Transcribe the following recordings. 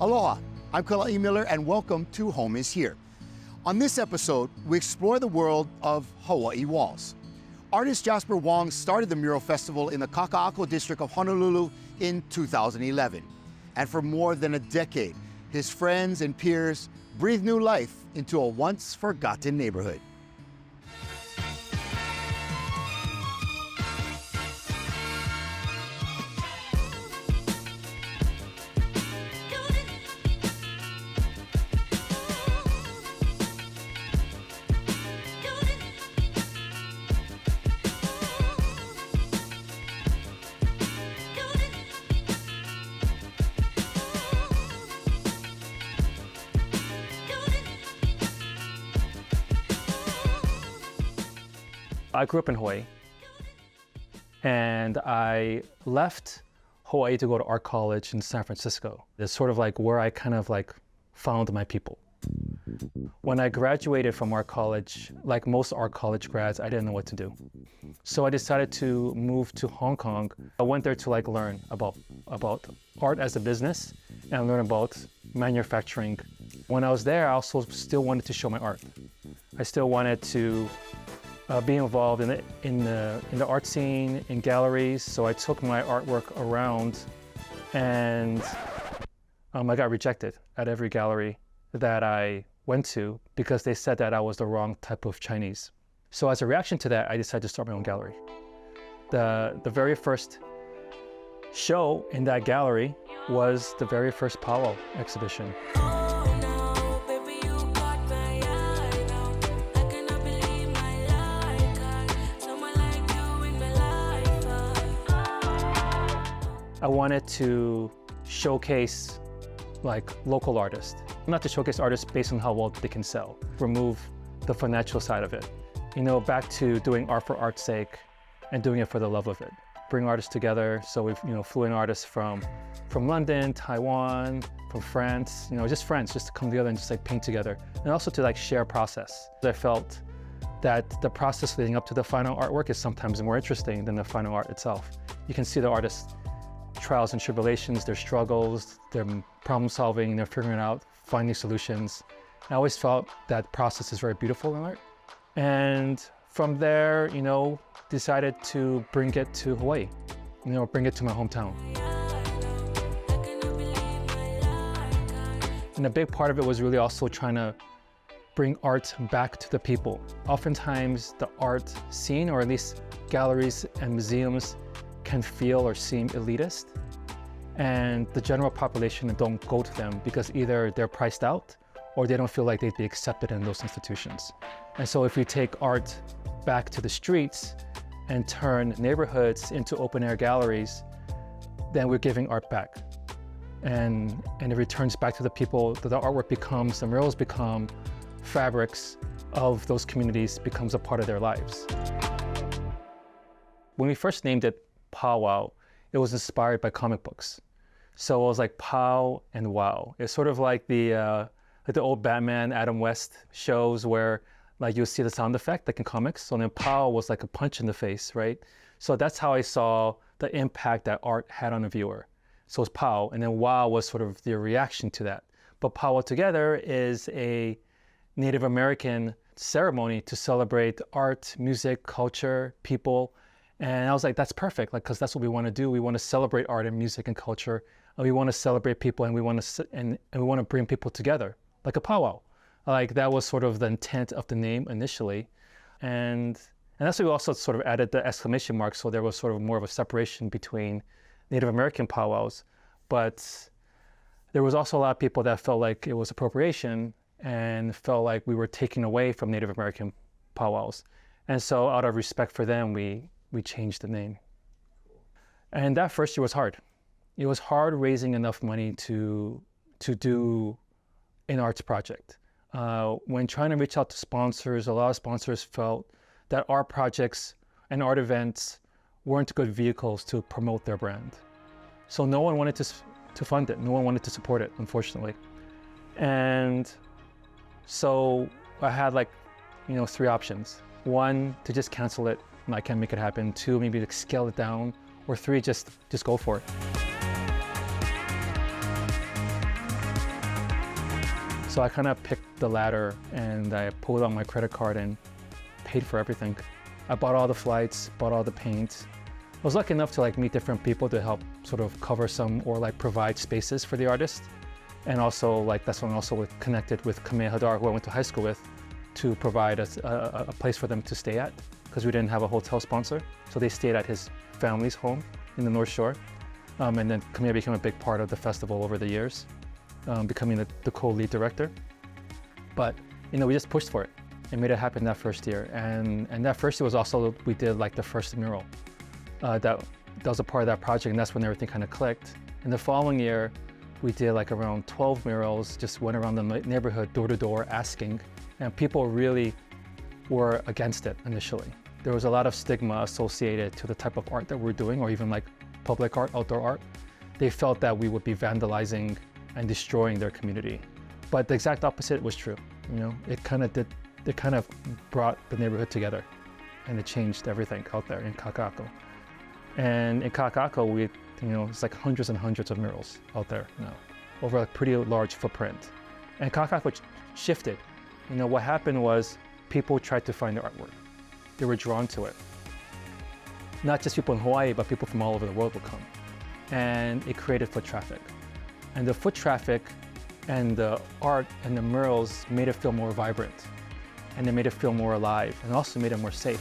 Aloha, I'm Kala'i Miller and welcome to Home is Here. On this episode, we explore the world of Hawaii walls. Artist Jasper Wong started the Mural Festival in the Kaka'ako district of Honolulu in 2011. And for more than a decade, his friends and peers breathed new life into a once forgotten neighborhood. I grew up in Hawaii, and I left Hawaii to go to art college in San Francisco. It's sort of like where I kind of like found my people. When I graduated from art college, like most art college grads, I didn't know what to do. So I decided to move to Hong Kong. I went there to like learn about art as a business and learn about manufacturing. When I was there, I also still wanted to show my art. I still wanted to be involved in the art scene, in galleries. So I took my artwork around, and I got rejected at every gallery that I went to because they said that I was the wrong type of Chinese. So as a reaction to that, I decided to start my own gallery. The very first show in that gallery was the very first Powwow exhibition. I wanted to showcase like local artists, not to showcase artists based on how well they can sell, remove the financial side of it. You know, back to doing art for art's sake and doing it for the love of it. Bring artists together. So we've, flew in artists from London, Taiwan, from France, just friends, just to come together and just like paint together. And also to like share process. I felt that the process leading up to the final artwork is sometimes more interesting than the final art itself. You can see the artists' trials and tribulations, their struggles, their problem solving, their figuring it out, finding solutions. I always felt that process is very beautiful in art. And from there, decided to bring it to Hawaii, bring it to my hometown. And a big part of it was really also trying to bring art back to the people. Oftentimes the art scene, or at least galleries and museums, can feel or seem elitist, and the general population don't go to them because either they're priced out or they don't feel like they'd be accepted in those institutions. And so if you take art back to the streets and turn neighborhoods into open air galleries, then we're giving art back. And it returns back to the people, that the artwork becomes, the murals become fabrics of those communities, becomes a part of their lives. When we first named it Powwow, it was inspired by comic books. So it was like Pow and Wow. It's sort of like the old Batman, Adam West shows where like you'll see the sound effect like in comics. So then Pow was like a punch in the face, right? So that's how I saw the impact that art had on a viewer. So it's Pow, and then Wow was sort of the reaction to that. But Powwow Together is a Native American ceremony to celebrate art, music, culture, people. And I was like, that's perfect, because that's what we want to do. We want to celebrate art and music and culture, and we want to celebrate people, and we want to bring people together, like a powwow. Like that was sort of the intent of the name initially, and that's why we also sort of added the exclamation mark, so there was sort of more of a separation between Native American powwows, but there was also a lot of people that felt like it was appropriation and felt like we were taking away from Native American powwows, and so out of respect for them, we changed the name. And that first year was hard. It was hard raising enough money to do an arts project. When trying to reach out to sponsors, a lot of sponsors felt that art projects and art events weren't good vehicles to promote their brand. So no one wanted to fund it. No one wanted to support it, unfortunately. And so I had three options. One, to just cancel it. I can't make it happen. Two, maybe to scale it down. Or three, just go for it. So I kind of picked the latter and I pulled out my credit card and paid for everything. I bought all the flights, bought all the paint. I was lucky enough to like meet different people to help sort of cover some or like provide spaces for the artist. And also like that's when I also connected with Kamea Hadar, who I went to high school with, to provide a place for them to stay at because we didn't have a hotel sponsor. So they stayed at his family's home in the North Shore. And then Kamea became a big part of the festival over the years, becoming the co-lead director. But we just pushed for it and made it happen that first year. And that first year was also, we did like the first mural. That was a part of that project, and that's when everything kind of clicked. And the following year, we did like around 12 murals, just went around the neighborhood door to door asking, and people really were against it initially. There was a lot of stigma associated to the type of art that we're doing, or even like public art, outdoor art. They felt that we would be vandalizing and destroying their community. But the exact opposite was true. It kind of brought the neighborhood together, and it changed everything out there in Kaka'ako. And in Kaka'ako, it's like hundreds and hundreds of murals out there now, over a pretty large footprint. And Kaka'ako shifted. What happened was people tried to find the artwork. They were drawn to it. Not just people in Hawaii, but people from all over the world would come. And it created foot traffic. And the foot traffic and the art and the murals made it feel more vibrant. And it made it feel more alive, and also made it more safe.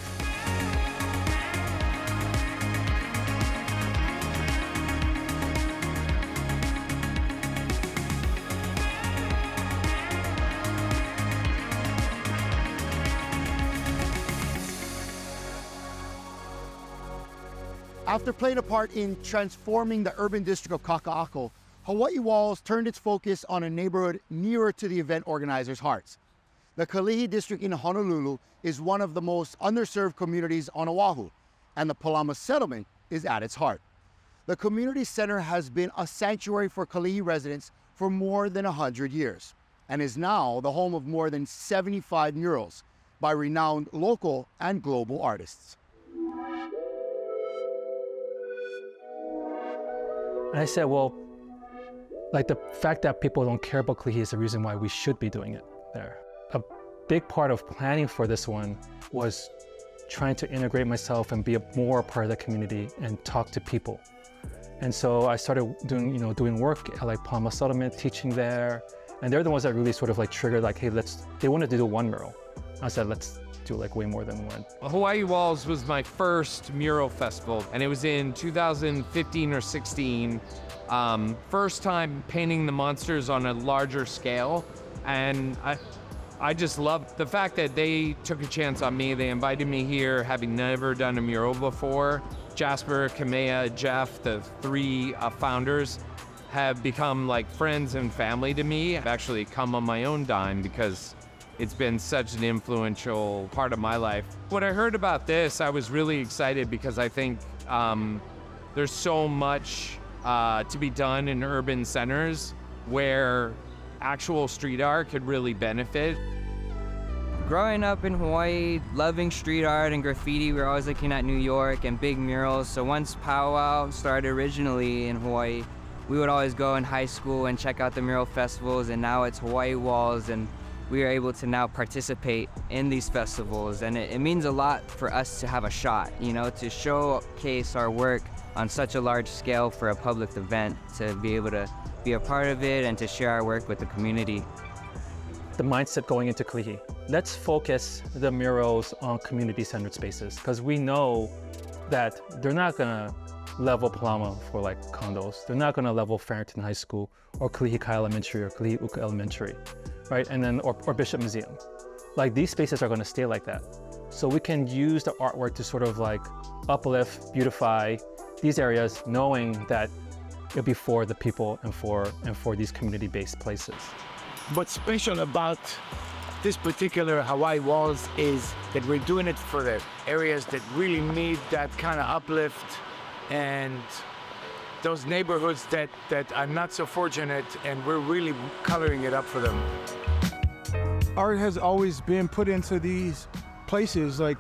After playing a part in transforming the urban district of Kaka'ako, Hawaii Walls turned its focus on a neighborhood nearer to the event organizers' hearts. The Kalihi district in Honolulu is one of the most underserved communities on Oahu, and the Palama settlement is at its heart. The community center has been a sanctuary for Kalihi residents for more than 100 years, and is now the home of more than 75 murals by renowned local and global artists. And I said, well, like the fact that people don't care about Kalihi is the reason why we should be doing it there. A big part of planning for this one was trying to integrate myself and be more a part of the community and talk to people. And so I started doing work at like Palama Settlement, teaching there. And they're the ones that really sort of like triggered like, hey, they wanted to do one mural. I said, let's do like way more than one. Hawaii Walls was my first mural festival, and it was in 2015 or 16. First time painting the monsters on a larger scale. And I just loved the fact that they took a chance on me. They invited me here, having never done a mural before. Jasper, Kamea, Jeff, the three founders, have become like friends and family to me. I've actually come on my own dime because it's been such an influential part of my life. When I heard about this, I was really excited because I think there's so much to be done in urban centers where actual street art could really benefit. Growing up in Hawaii, loving street art and graffiti, we were always looking at New York and big murals. So once Powwow started originally in Hawaii, we would always go in high school and check out the mural festivals, and now it's Hawaii Walls, and we are able to now participate in these festivals. And it means a lot for us to have a shot, to showcase our work on such a large scale for a public event, to be able to be a part of it and to share our work with the community. The mindset going into Kalihi, let's focus the murals on community-centered spaces, because we know that they're not gonna level Palama for like condos. They're not gonna level Farrington High School or Kalihi Kai Elementary or Kalihi Uka Elementary, right? And then, or Bishop Museum. Like these spaces are gonna stay like that. So we can use the artwork to sort of like uplift, beautify these areas, knowing that it'll be for the people and for these community-based places. What's special about this particular Hawaii Walls is that we're doing it for the areas that really need that kind of uplift, and those neighborhoods that are not so fortunate, and we're really coloring it up for them. Art has always been put into these places, like,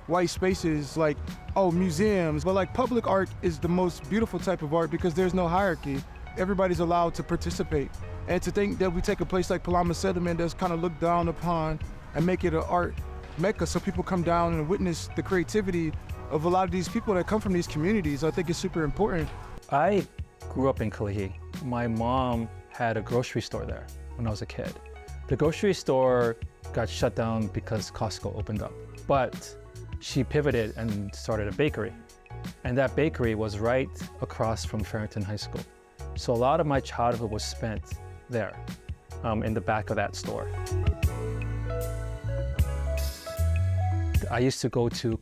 white spaces, like, museums. But like public art is the most beautiful type of art because there's no hierarchy. everybody's allowed to participate. And to think that we take a place like Palama Settlement that's kind of looked down upon and make it an art mecca so people come down and witness the creativity of a lot of these people that come from these communities, I think is super important. I grew up in Kalihi. My mom had a grocery store there when I was a kid. The grocery store got shut down because Costco opened up, but she pivoted and started a bakery. And that bakery was right across from Farrington High School. So a lot of my childhood was spent there, in the back of that store. I used to go to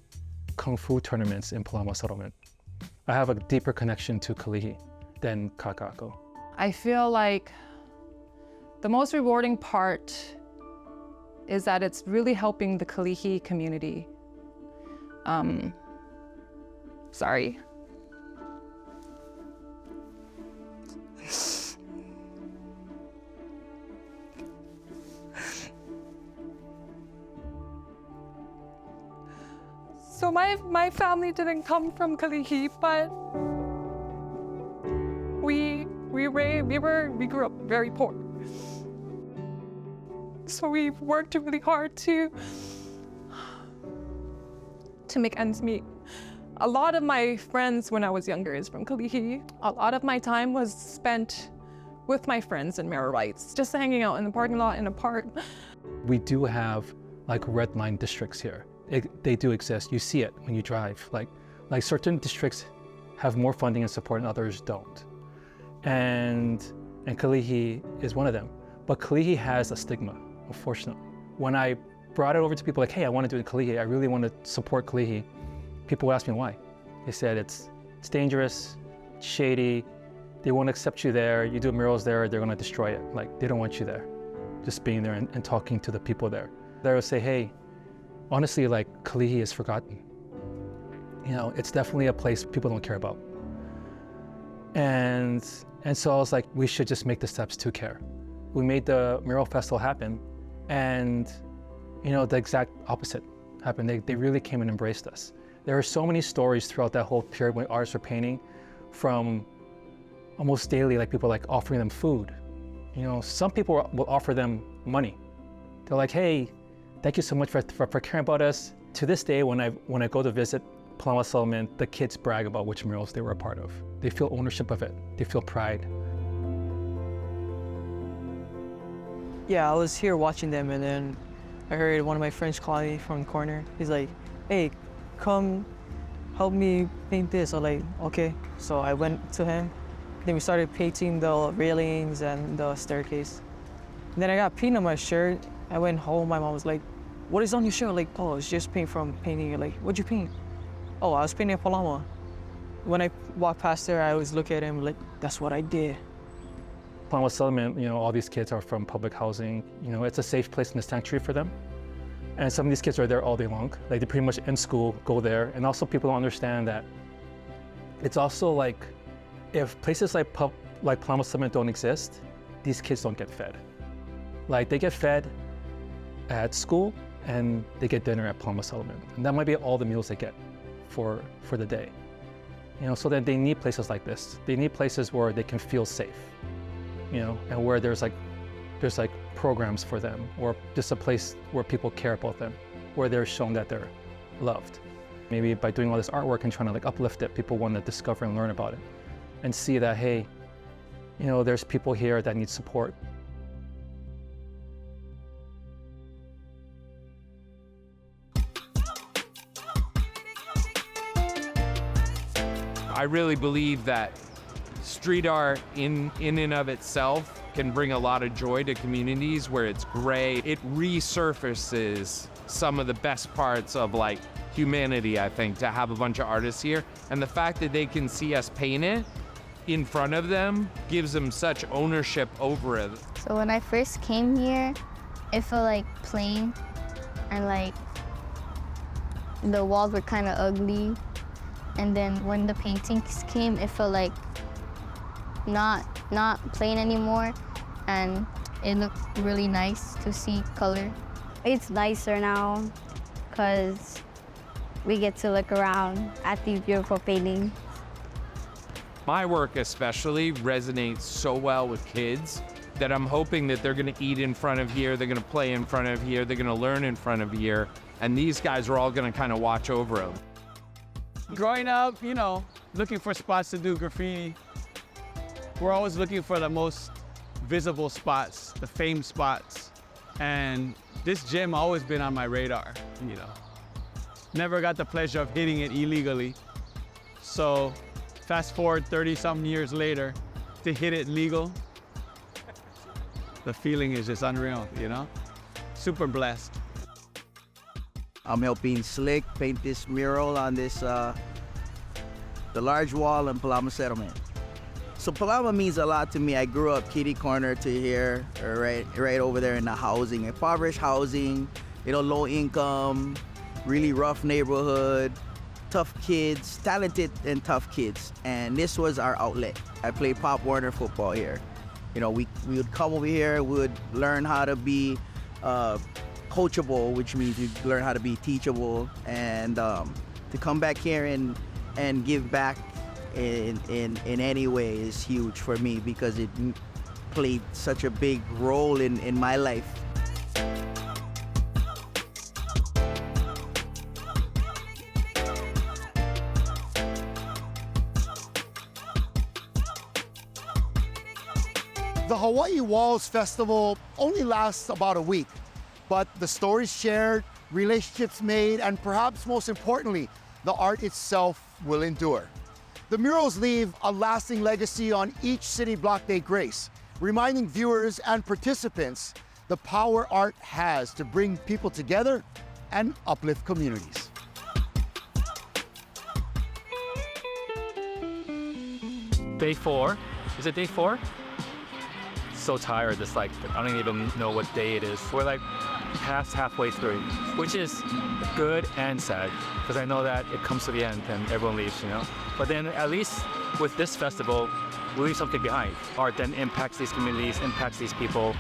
Kung Fu tournaments in Palama Settlement. I have a deeper connection to Kalihi than Kaka'ako. I feel like the most rewarding part is that it's really helping the Kalihi community. Sorry. So my family didn't come from Kalihi, but we grew up very poor. So we worked really hard to make ends meet. A lot of my friends when I was younger is from Kalihi. A lot of my time was spent with my friends in Mirror Rights, just hanging out in the parking lot in a park. We do have like red line districts here. They do exist. You see it when you drive. Like certain districts have more funding and support and others don't. And Kalihi is one of them. But Kalihi has a stigma, unfortunately. When I brought it over to people like, hey, I want to do it in Kalihi, I really want to support Kalihi, people would ask me why. They said it's dangerous, it's shady, they won't accept you there, you do murals there, they're going to destroy it. Like, they don't want you there. Just being there and talking to the people there. They would say, hey, honestly, like, Kalihi is forgotten. You know, it's definitely a place people don't care about. And so I was like, we should just make the steps to care. We made the mural festival happen, and you know, the exact opposite happened. They really came and embraced us. There are so many stories throughout that whole period when artists were painting, from almost daily, like people like offering them food. You know, some people will offer them money. They're like, hey, thank you so much for caring about us. To this day, when I go to visit Palama Settlement, the kids brag about which murals they were a part of. They feel ownership of it. They feel pride. Yeah, I was here watching them, and then I heard one of my friends calling me from the corner. He's like, hey, come help me paint this. I'm like, okay. So I went to him. Then we started painting the railings and the staircase. And then I got paint on my shirt. I went home, my mom was like, what is on your shirt? Like, oh, it's just paint from painting. Like, what'd you paint? Oh, I was painting a Palama. When I walked past her, I always look at him like, that's what I did. Palama Settlement, you know, all these kids are from public housing. You know, it's a safe place and a sanctuary for them. And some of these kids are there all day long. Like, they pretty much end school, go there. And also people don't understand that it's also like, if places like Palama Settlement don't exist, these kids don't get fed. Like, they get fed at school and they get dinner at Palama Settlement. And that might be all the meals they get for the day. You know, so then they need places like this. They need places where they can feel safe, you know, and where there's like programs for them, or just a place where people care about them, where they're shown that they're loved. Maybe by doing all this artwork and trying to like uplift it, people want to discover and learn about it and see that, hey, you know, there's people here that need support. I really believe that street art in and of itself can bring a lot of joy to communities where it's gray. It resurfaces some of the best parts of like humanity, I think, to have a bunch of artists here. And the fact that they can see us paint it in front of them gives them such ownership over it. So when I first came here, it felt like plain, and like the walls were kind of ugly. And then when the paintings came, it felt like not plain anymore, and it looked really nice to see color. It's nicer now because we get to look around at these beautiful paintings. My work especially resonates so well with kids that I'm hoping that they're gonna eat in front of here, they're gonna play in front of here, they're gonna learn in front of here, and these guys are all gonna kind of watch over them. Growing up, you know, looking for spots to do graffiti, we're always looking for the most visible spots, the famed spots. And this gym always been on my radar, you know. Never got the pleasure of hitting it illegally. So fast forward 30-something years later, to hit it legal, the feeling is just unreal, you know? Super blessed. I'm helping Slick paint this mural on this, the large wall in Palama Settlement. So Palama means a lot to me. I grew up kitty corner to here, right over there in the housing, impoverished housing, you know, low income, really rough neighborhood, tough kids, talented and tough kids. And this was our outlet. I played Pop Warner football here. You know, we would come over here, we would learn how to be coachable, which means you learn how to be teachable, and to come back here and give back in any way is huge for me because it played such a big role in my life. The Hawaii Walls Festival only lasts about a week, but the stories shared, relationships made, and perhaps most importantly, the art itself will endure. The murals leave a lasting legacy on each city block they grace, reminding viewers and participants the power art has to bring people together and uplift communities. Day 4. Is it day 4? So tired. It's like, I don't even know what day it is. We're like halfway through, which is good and sad because I know that it comes to the end and everyone leaves, you know? But then at least with this festival, we leave something behind. Art then impacts these communities, impacts these people,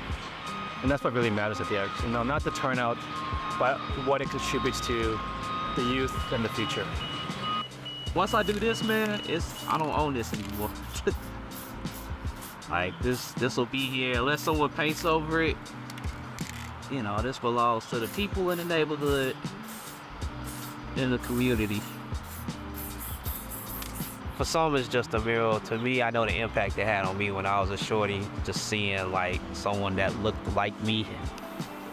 and that's what really matters at the end. You know, not the turnout, but what it contributes to the youth and the future. Once I do this, man, I don't own this anymore. Like this will be here unless someone paints over it. You know, this belongs to the people in the neighborhood, in the community. For some, it's just a mural. To me, I know the impact it had on me when I was a shorty, just seeing like someone that looked like me,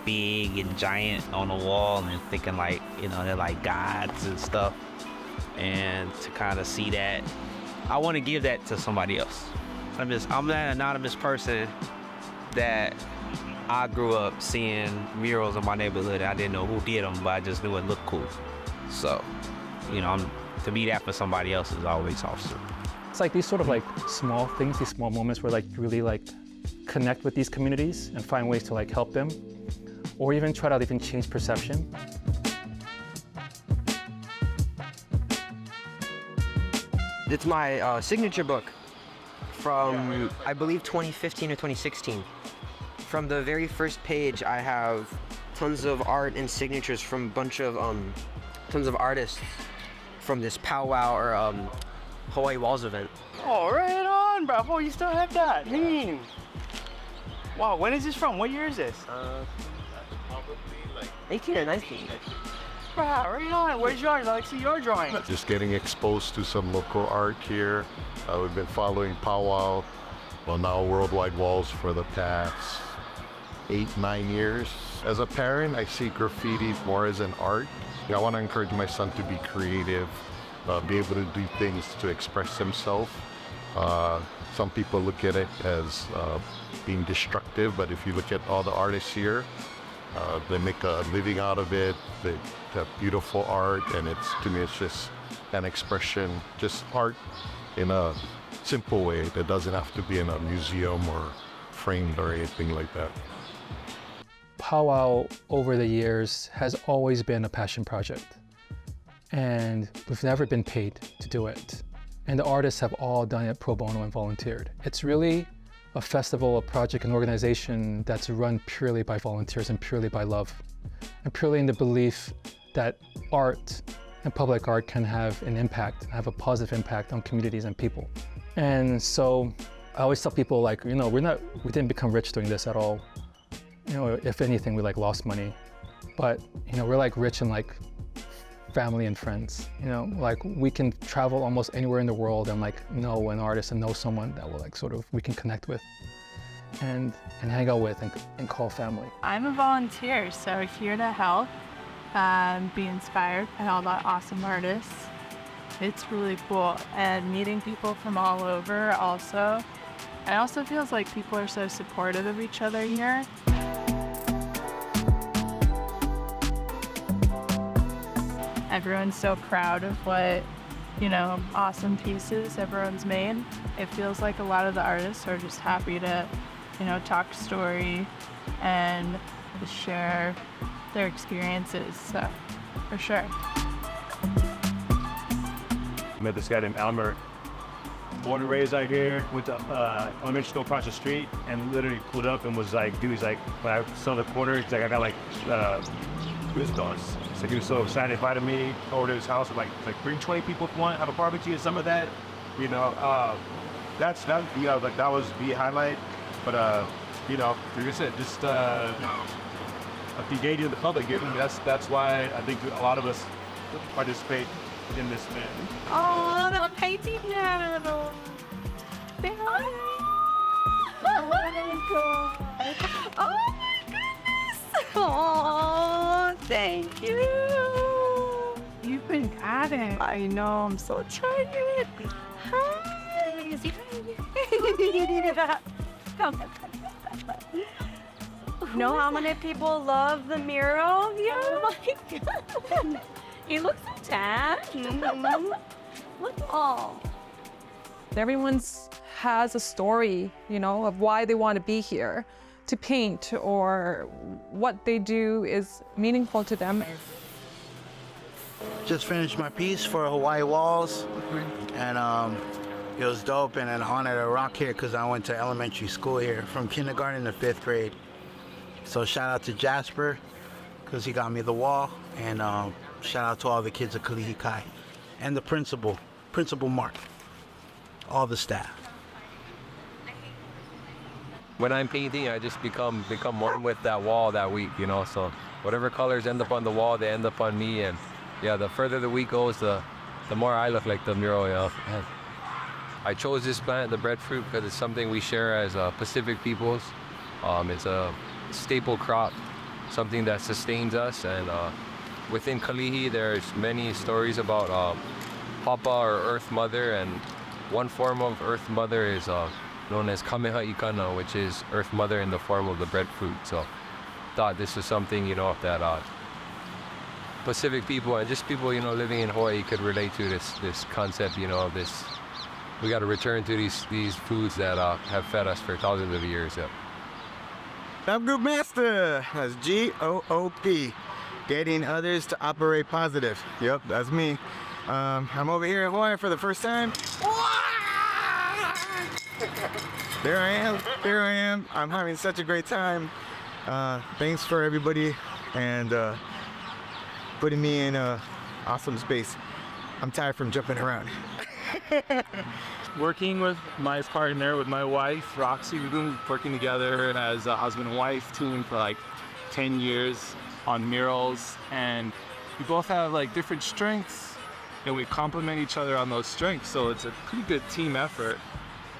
big and giant on the wall, and thinking like, you know, they're like gods and stuff. And to kind of see that, I want to give that to somebody else. I'm that anonymous person that I grew up seeing murals in my neighborhood. I didn't know who did them, but I just knew it looked cool. So, you know, to be that for somebody else is always awesome. It's like these sort of like small things, these small moments where like you really like connect with these communities and find ways to like help them, or even try to even change perception. It's my signature book from, I believe, 2015 or 2016. From the very first page, I have tons of art and signatures from a bunch of, tons of artists from this powwow or Hawaii Walls event. Oh, right on, bravo. You still have that. Mean. Wow, when is this from? What year is this? Probably like 18 or 19. Wow, right on. Where's yours? I like to see your drawing. Just getting exposed to some local art here. We've been following powwow, well now Worldwide Walls for the past 8-9 years. As a parent, I see graffiti more as an art. I want to encourage my son to be creative, be able to do things to express himself. Some people look at it as being destructive, but if you look at all the artists here, they make a living out of it. They have beautiful art, and to me, it's just an expression, just art in a simple way that doesn't have to be in a museum or framed or anything like that. Powwow over the years has always been a passion project, and we've never been paid to do it. And the artists have all done it pro bono and volunteered. It's really a festival, a project, an organization that's run purely by volunteers and purely by love, and purely in the belief that art and public art can have an impact, have a positive impact on communities and people. And so I always tell people, like, you know, we didn't become rich doing this at all. You know, if anything, we like lost money. But, you know, we're like rich in like family and friends. You know, like we can travel almost anywhere in the world and like know an artist and know someone that will like sort of we can connect with and hang out with and call family. I'm a volunteer, so here to help, be inspired by all the awesome artists. It's really cool, and meeting people from all over also. It also feels like people are so supportive of each other here. Everyone's so proud of what, you know, awesome pieces everyone's made. It feels like a lot of the artists are just happy to, you know, talk story and just share their experiences, so for sure. Met this guy named Elmer, born and raised out here, went to elementary school across the street, and literally pulled up and was like, dude, he's like, when I saw the corner, he's like, I got like goosebumps. So he was so excited, invited me over to his house, like bring 20 people if you want, have a barbecue and some of that, you know. You know, like that was the highlight. But you know, like I said, just engaging the public. That's why I think a lot of us participate in this event. Oh, the painting now. Oh my goodness. Oh, thank you. You've been at it. I know, I'm so excited. Hi. You know how many people love the mural? Yeah. Oh my God. You look so tan. Look all. Everyone's has a story, you know, of why they want to be here to paint, or what they do is meaningful to them. Just finished my piece for Hawaii Walls, and it was dope and an honor to rock here because I went to elementary school here from kindergarten to 5th grade. So shout out to Jasper because he got me the wall, and shout out to all the kids at Kalihi Kai and the principal, Principal Mark, all the staff. When I'm painting, I just become one with that wall that week, you know. So whatever colors end up on the wall, they end up on me. And yeah, the further the week goes, the more I look like the mural. You know? I chose this plant, the breadfruit, because it's something we share as Pacific peoples. It's a staple crop, something that sustains us. And within Kalihi, there's many stories about Papa or Earth Mother, and one form of Earth Mother is known as Kameha Ikana, which is Earth Mother in the form of the breadfruit. So thought this was something, you know, that Pacific people and just people, you know, living in Hawaii could relate to this concept, you know, this, we got to return to these foods that have fed us for thousands of years. Yeah. I'm Group Master. That's GOOP. Getting others to operate positive. Yep, that's me. I'm over here in Hawaii for the first time. There I am. I'm having such a great time. Thanks for everybody and putting me in an awesome space. I'm tired from jumping around. Working with my partner, with my wife, Roxy, we've been working together as a husband and wife team for like 10 years on murals, and we both have like different strengths and we complement each other on those strengths, so it's a pretty good team effort.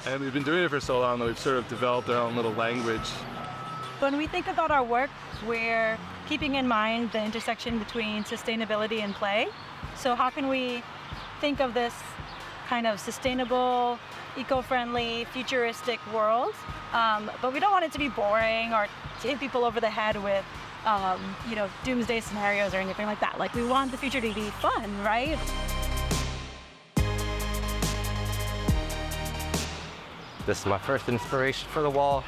And we've been doing it for so long that we've sort of developed our own little language. When we think about our work, we're keeping in mind the intersection between sustainability and play. So how can we think of this kind of sustainable, eco-friendly, futuristic world? But we don't want it to be boring or to hit people over the head with you know, doomsday scenarios or anything like that. Like, we want the future to be fun, right? This is my first inspiration for the wall.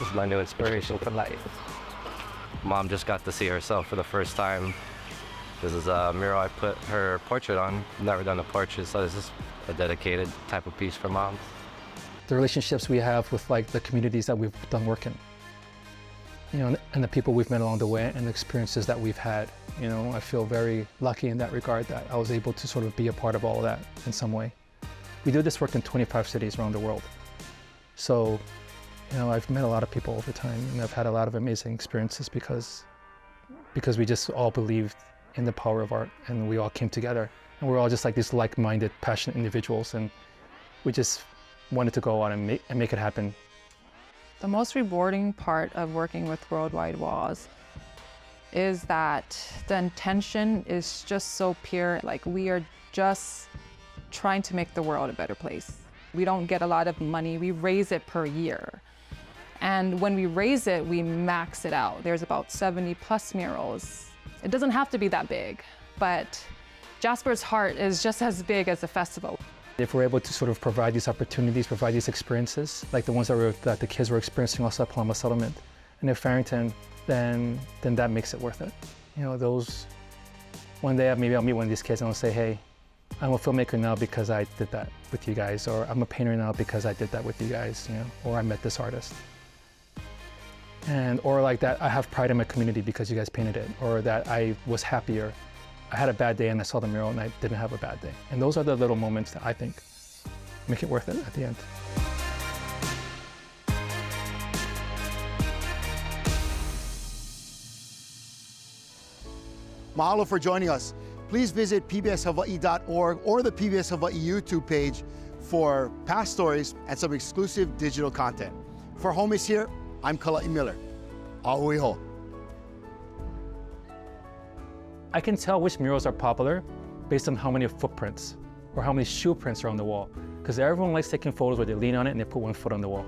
This is my new inspiration for life. Mom just got to see herself for the first time. This is a mural I put her portrait on. I've never done a portrait, so this is a dedicated type of piece for Mom. The relationships we have with like the communities that we've done work in, you know, and the people we've met along the way and the experiences that we've had. You know, I feel very lucky in that regard that I was able to sort of be a part of all of that in some way. We do this work in 25 cities around the world. So, I've met a lot of people over time, and I've had a lot of amazing experiences because we just all believed in the power of art, and we all came together, and we're all just like these like-minded, passionate individuals, and we just wanted to go out and make it happen. The most rewarding part of working with Worldwide Walls is that the intention is just so pure. Like, we are just trying to make the world a better place. We don't get a lot of money. We raise it per year. And when we raise it, we max it out. There's about 70 plus murals. It doesn't have to be that big, but Jasper's heart is just as big as the festival. If we're able to sort of provide these opportunities, provide these experiences, like the ones that the kids were experiencing also at Palama Settlement and at Farrington, then that makes it worth it. One day maybe I'll meet one of these kids and I'll say, hey, I'm a filmmaker now because I did that with you guys, or I'm a painter now because I did that with you guys, or I met this artist. Or like that, I have pride in my community because you guys painted it, or that I was happier. I had a bad day and I saw the mural and I didn't have a bad day. And those are the little moments that I think make it worth it at the end. Mahalo for joining us. Please visit pbshawaii.org or the PBS Hawaii YouTube page for past stories and some exclusive digital content. For Home is Here, I'm Kala'i Miller. Ahui ho. I can tell which murals are popular based on how many footprints or how many shoe prints are on the wall, because everyone likes taking photos where they lean on it and they put one foot on the wall.